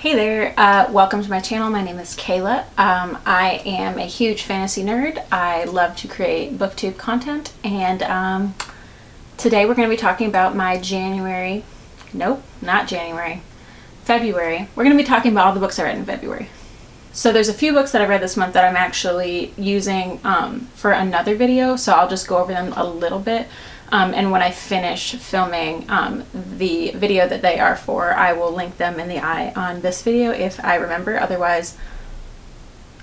Hey there, welcome to my channel. My name is Kayla. I am a huge fantasy nerd. I love to create booktube content, and today we're going to be talking about my February. We're going to be talking about all the books I read in February. So there's a few books that I read this month that I'm actually using for another video, so I'll just go over them a little bit. And when I finish filming the video that they are for, I will link them in the eye on this video if I remember. Otherwise,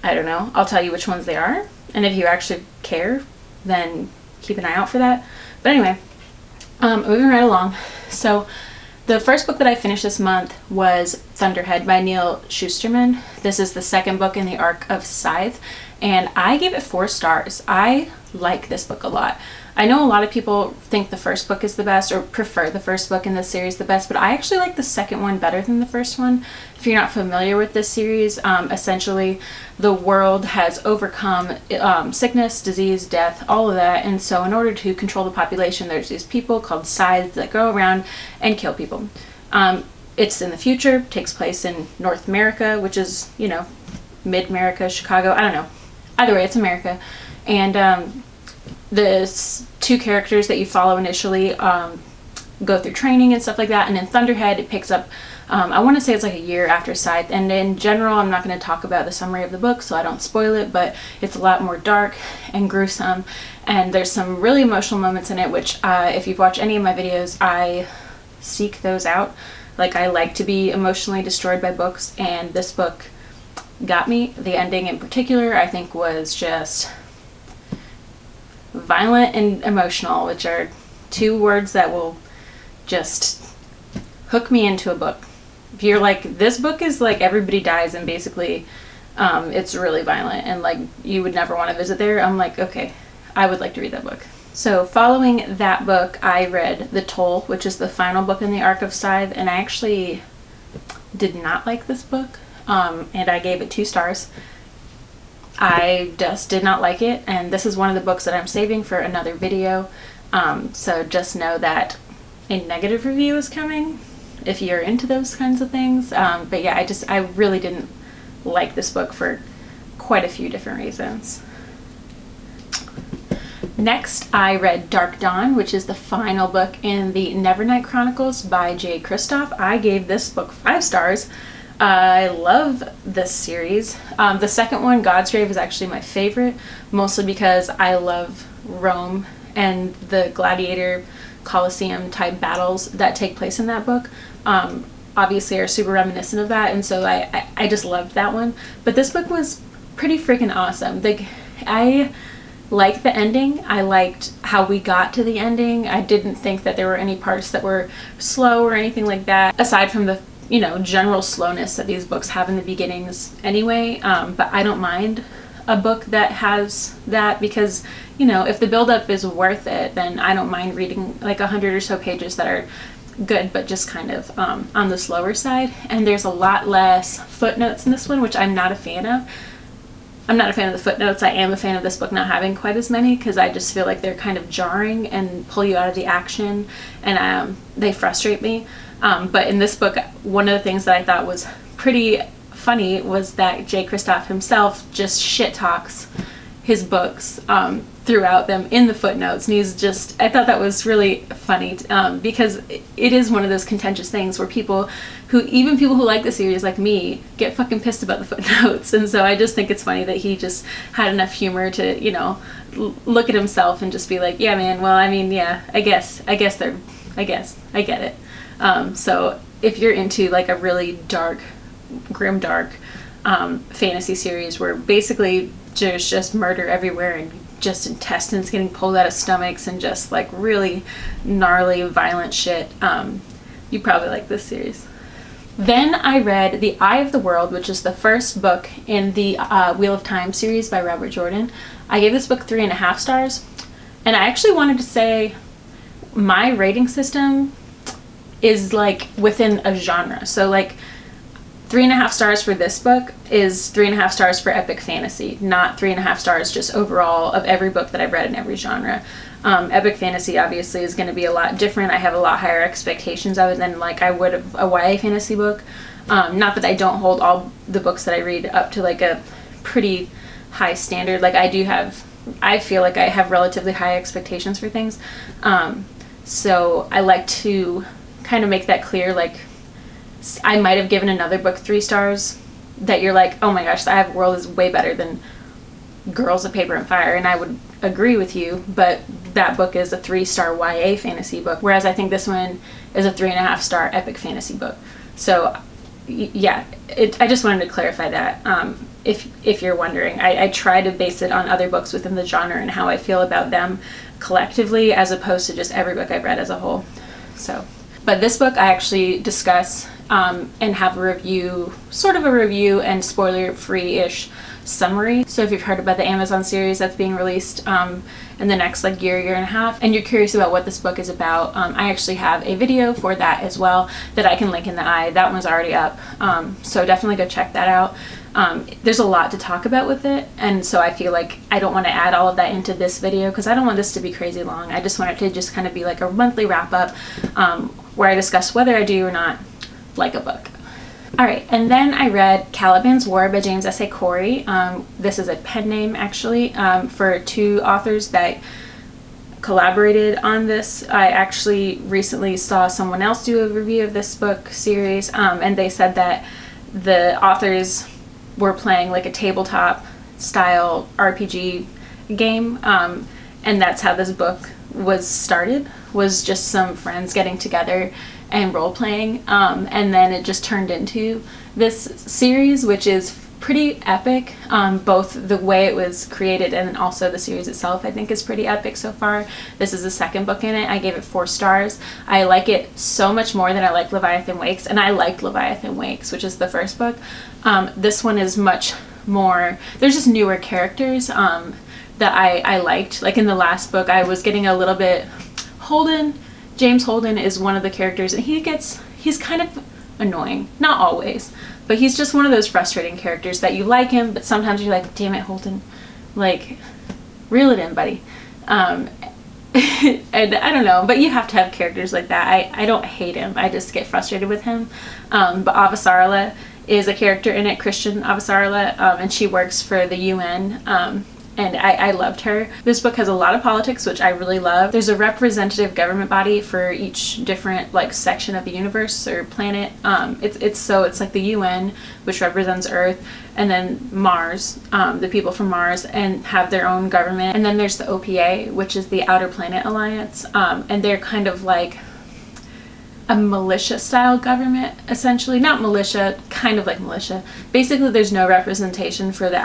I don't know. I'll tell you which ones they are. And if you actually care, then keep an eye out for that. But anyway, moving right along. So the first book that I finished this month was Thunderhead by Neil Shusterman. This is the second book in the arc of Scythe, and I gave it 4 stars. I like this book a lot. I know a lot of people think the first book is the best or prefer the first book in this series the best, but I actually like the second one better than the first one. If you're not familiar with this series, essentially the world has overcome sickness, disease, death, all of that, and so in order to control the population, there's these people called scythes that go around and kill people. It's in the future, takes place in North America, which is, you know, mid-America, Chicago, I don't know. Either way, it's America. And the 2 characters that you follow initially go through training and stuff like that, and in Thunderhead it picks up, I want to say it's like a year after Scythe, and in general I'm not going to talk about the summary of the book so I don't spoil it, but it's a lot more dark and gruesome, and there's some really emotional moments in it, which if you've watched any of my videos, I seek those out. Like, I like to be emotionally destroyed by books, and this book got me. The ending in particular I think was just violent and emotional, which are 2 words that will just hook me into a book. If you're like, this book is like everybody dies and basically it's really violent and like you would never want to visit there, I'm like, okay, I would like to read that book. So following that book, I read The Toll, which is the final book in the arc of Scythe, and I actually did not like this book, and I gave it 2 stars. I just did not like it, and this is one of the books that I'm saving for another video, so just know that a negative review is coming if you're into those kinds of things. But yeah, I really didn't like this book for quite a few different reasons. Next, I read Dark Dawn, which is the final book in the Nevernight Chronicles by J. Kristoff. I gave this book 5 stars. I love this series. The second one, God's Grave, is actually my favorite, mostly because I love Rome and the gladiator Colosseum type battles that take place in that book. Obviously are super reminiscent of that, and so I just loved that one. But this book was pretty freaking awesome. I liked the ending. I liked how we got to the ending. I didn't think that there were any parts that were slow or anything like that, aside from the general slowness that these books have in the beginnings anyway, but I don't mind a book that has that because, if the buildup is worth it, then I don't mind reading like 100 or so pages that are good, but just kind of on the slower side. And there's a lot less footnotes in this one, which I'm not a fan of. I'm not a fan of the footnotes. I am a fan of this book not having quite as many because I just feel like they're kind of jarring and pull you out of the action, and they frustrate me. But in this book, one of the things that I thought was pretty funny was that J. Kristoff himself just shit talks his books throughout them in the footnotes, and I thought that was really funny because it is one of those contentious things where even people who like the series like me get fucking pissed about the footnotes, and so I just think it's funny that he just had enough humor to look at himself and just be like, yeah man, well I mean, yeah, I get it. So if you're into like a really dark, grimdark fantasy series where basically there's just murder everywhere and just intestines getting pulled out of stomachs and just like really gnarly, violent shit, you probably like this series. Then I read The Eye of the World, which is the first book in the Wheel of Time series by Robert Jordan. I gave this book 3.5 stars, and I actually wanted to say my rating system is like within a genre. So like 3.5 stars for this book is 3.5 stars for epic fantasy, not 3.5 stars just overall of every book that I've read in every genre. Epic fantasy obviously is going to be a lot different. I have a lot higher expectations of it than like I would of a YA fantasy book. Not that I don't hold all the books that I read up to like a pretty high standard. Like I feel like I have relatively high expectations for things. So I like to kind of make that clear. Like I might have given another book 3 stars that you're like, oh my gosh, The Eye of the World is way better than Girls of Paper and Fire, and I would agree with you, but that book is a 3-star YA fantasy book, whereas I think this one is a 3.5-star epic fantasy book. So yeah, I just wanted to clarify that. If you're wondering, I try to base it on other books within the genre and how I feel about them collectively, as opposed to just every book I've read as a whole. So, but this book I actually discuss and have a review, sort of a review and spoiler-free-ish summary. So if you've heard about the Amazon series that's being released in the next like year and a half, and you're curious about what this book is about, I actually have a video for that as well that I can link in the eye. That one's already up, so definitely go check that out. There's a lot to talk about with it, and so I feel like I don't want to add all of that into this video because I don't want this to be crazy long. I just want it to just kind of be like a monthly wrap up where I discuss whether I do or not like a book. Alright, and then I read Calibans War by James S.A. Corey. This is a pen name actually for 2 authors that collaborated on this. I actually recently saw someone else do a review of this book series, and they said that the authors were playing like a tabletop style RPG game, and that's how this book was started, was just some friends getting together and role-playing, and then it just turned into this series, which is pretty epic. Both the way it was created and also the series itself I think is pretty epic so far. This is the second book in it. I gave it 4 stars. I like it so much more than I like Leviathan Wakes, and I liked Leviathan Wakes, which is the first book. This one is much more, there's just newer characters that I liked. Like in the last book I was getting a little bit, James Holden is one of the characters, and he's kind of annoying. Not always, but he's just one of those frustrating characters that you like him, but sometimes you're like, damn it, Holden, like, reel it in, buddy. And I don't know, but you have to have characters like that. I don't hate him, I just get frustrated with him. But Avasarala is a character in it, Christian Avasarala, and she works for the UN, and I loved her. This book has a lot of politics, which I really love. There's a representative government body for each different like section of the universe or planet. It's like the UN, which represents Earth, and then Mars, the people from Mars, and have their own government. And then there's the OPA, which is the Outer Planet Alliance, and they're kind of like a militia style government, essentially. Not militia, kind of like militia. Basically there's no representation for the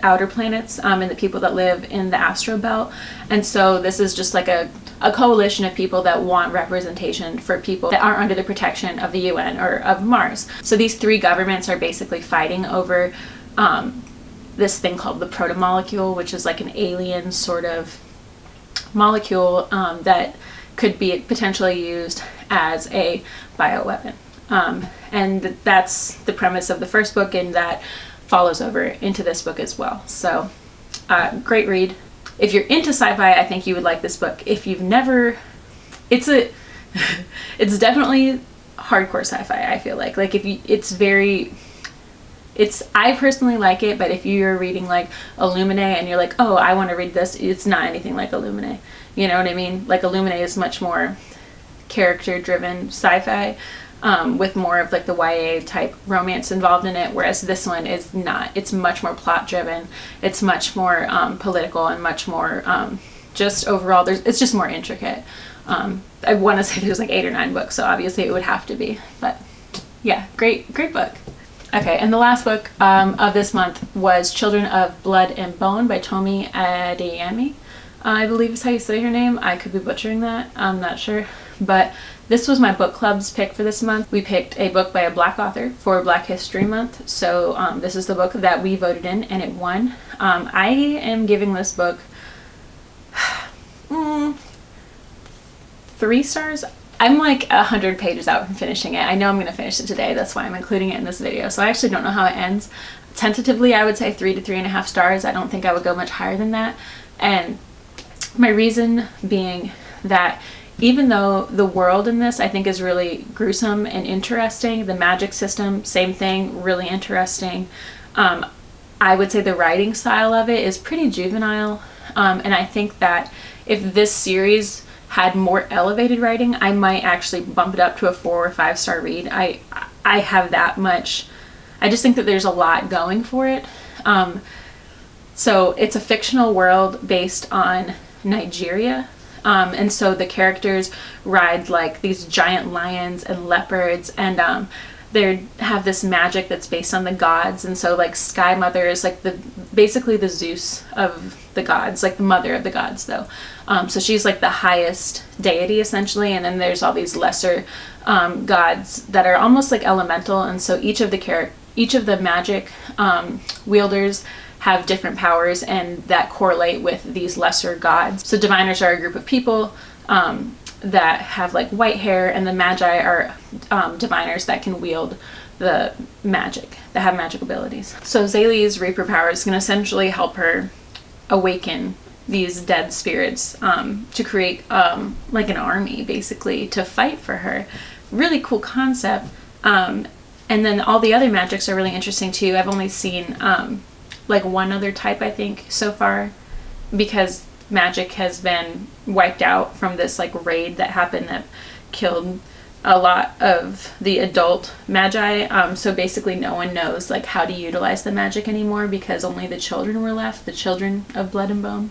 outer planets and the people that live in the astro belt, and so this is just like a coalition of people that want representation for people that aren't under the protection of the UN or of Mars. So these 3 governments are basically fighting over this thing called the protomolecule, which is like an alien sort of molecule that could be potentially used as a bioweapon, and that's the premise of the first book, and that follows over into this book as well. So great read. If you're into sci-fi, I think you would like this book. If you've never, it's definitely hardcore sci-fi, I feel like if you, I personally like it, but if you're reading like Illuminae and you're like, oh, I want to read this, it's not anything like Illuminae. You know what I mean? Like Illuminae is much more character-driven sci-fi, with more of like the YA type romance involved in it, whereas this one is not. It's much more plot-driven. It's much more political, and much more just overall. It's just more intricate. I want to say there's like 8 or 9 books, so obviously it would have to be. But yeah, great book. Okay, and the last book of this month was Children of Blood and Bone by Tomi Adeyemi. I believe is how you say her name. I could be butchering that. I'm not sure. But this was my book club's pick for this month. We picked a book by a Black author for Black History Month. So this is the book that we voted in, and it won. I am giving this book 3 stars. I'm like 100 pages out from finishing it. I know I'm going to finish it today. That's why I'm including it in this video. So I actually don't know how it ends. Tentatively, I would say 3 to 3.5 stars. I don't think I would go much higher than that. And My reason being that even though the world in this I think is really gruesome and interesting, the magic system, same thing, really interesting. I would say the writing style of it is pretty juvenile, and I think that if this series had more elevated writing, I might actually bump it up to a 4 or 5 star read. I have that much. I just think that there's a lot going for it. So it's a fictional world based on Nigeria. And so the characters ride like these giant lions and leopards, and they have this magic that's based on the gods. And so like Sky Mother is like basically the Zeus of the gods, like the mother of the gods though. So she's like the highest deity essentially, and then there's all these lesser gods that are almost like elemental, and so each of the magic wielders have different powers and that correlate with these lesser gods. So diviners are a group of people that have like white hair, and the magi are diviners that can wield the magic, that have magic abilities. So Zaylee's Reaper power is going to essentially help her awaken these dead spirits to create like an army basically to fight for her. Really cool concept. And then all the other magics are really interesting too. I've only seen like one other type I think so far, because magic has been wiped out from this like raid that happened that killed a lot of the adult magi. So basically no one knows like how to utilize the magic anymore, because only the children were left, the children of blood and bone.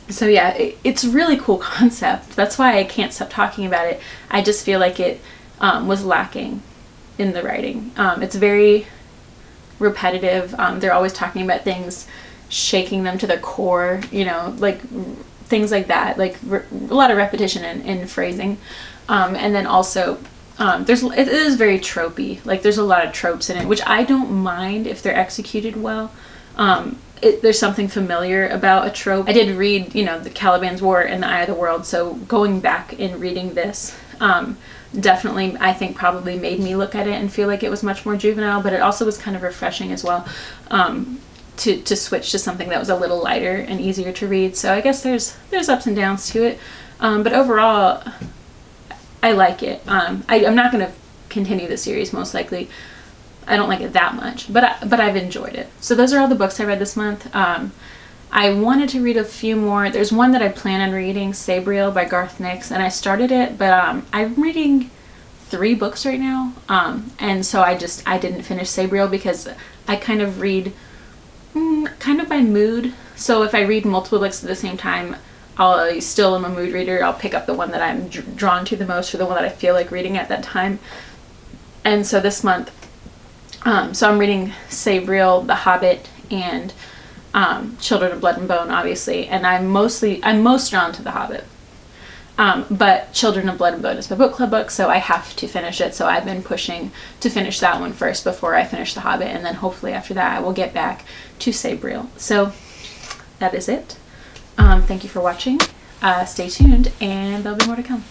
So yeah, it's a really cool concept. That's why I can't stop talking about it. I just feel like it was lacking in the writing. It's very repetitive. They're always talking about things, shaking them to their core, you know, like things like that, like a lot of repetition in phrasing. And then also it is very tropey. Like there's a lot of tropes in it, which I don't mind if they're executed well. There's something familiar about a trope. I did read, you know, the Calibans War and the Eye of the World, so going back and reading this definitely, I think, probably made me look at it and feel like it was much more juvenile, but it also was kind of refreshing as well to switch to something that was a little lighter and easier to read. So I guess there's ups and downs to it, but overall I like it. I'm not going to continue the series most likely. I don't like it that much, but I've enjoyed it. So those are all the books I read this month. I wanted to read a few more. There's one that I plan on reading, Sabriel by Garth Nix, and I started it, but I'm reading 3 books right now, and so I didn't finish Sabriel because I kind of read kind of by mood. So if I read multiple books at the same time, I'll still am a mood reader. I'll pick up the one that I'm drawn to the most, or the one that I feel like reading at that time. And so this month, so I'm reading Sabriel, The Hobbit, and Children of Blood and Bone, obviously, and I'm most drawn to The Hobbit. But Children of Blood and Bone is my book club book, so I have to finish it. So I've been pushing to finish that one first before I finish The Hobbit, and then hopefully after that I will get back to Sabriel. So that is it. Thank you for watching. Stay tuned, and there'll be more to come.